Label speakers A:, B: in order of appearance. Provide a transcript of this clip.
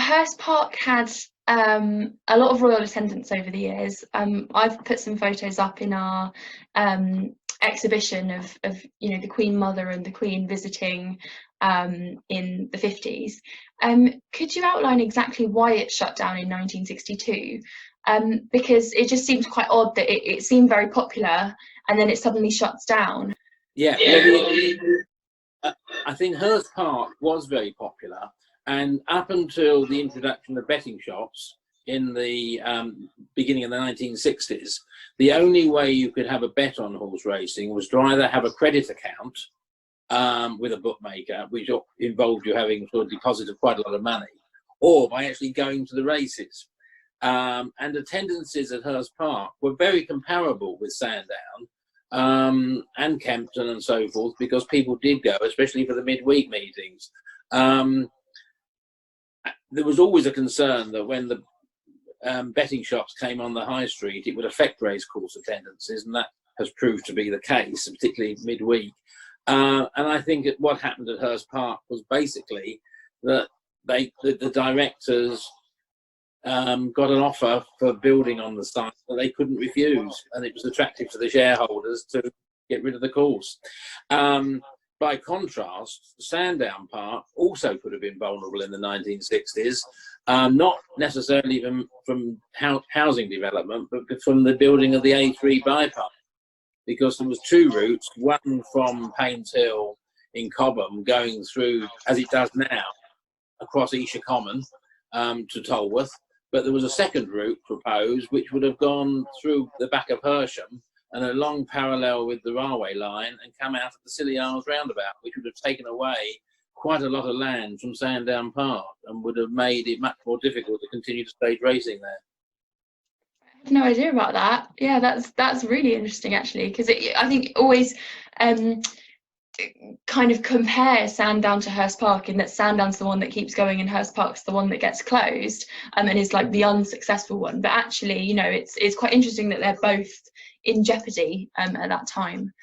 A: Hurst Park had a lot of royal attendance over the years. I've put some photos up in our exhibition of the Queen Mother and the Queen visiting in the 50s. Could you outline exactly why it shut down in 1962? Because it just seems quite odd that it seemed very popular and then it suddenly shuts down.
B: Yeah, I think Hurst Park was very popular, and up until the introduction of betting shops in the beginning of the 1960s, the only way you could have a bet on horse racing was to either have a credit account with a bookmaker, which involved you having sort of deposited quite a lot of money, or by actually going to the races. And attendances at Hurst Park were very comparable with Sandown and Kempton and so forth, because people did go, especially for the midweek meetings. There was always a concern that when the betting shops came on the high street, it would affect racecourse attendances, and that has proved to be the case, particularly midweek. And I think what happened at Hurst Park was basically that the directors got an offer for building on the site that they couldn't refuse, and it was attractive to the shareholders to get rid of the course. By contrast, Sandown Park also could have been vulnerable in the 1960s, not necessarily from housing development, but from the building of the A3 bypass, because there was two routes, one from Paynes Hill in Cobham going through, as it does now, across Esher Common to Tolworth, but there was a second route proposed which would have gone through the back of Hersham and along parallel with the railway line and come out at the Scilly Isles roundabout, which would have taken away quite a lot of land from Sandown Park and would have made it much more difficult to continue to stage racing there.
A: I had no idea about that. Yeah, that's really interesting actually, because I think always kind of compare Sandown to Hurst Park, in that Sandown's the one that keeps going and Hurst Park's the one that gets closed and is like the unsuccessful one. But actually, it's quite interesting that they're both in jeopardy at that time.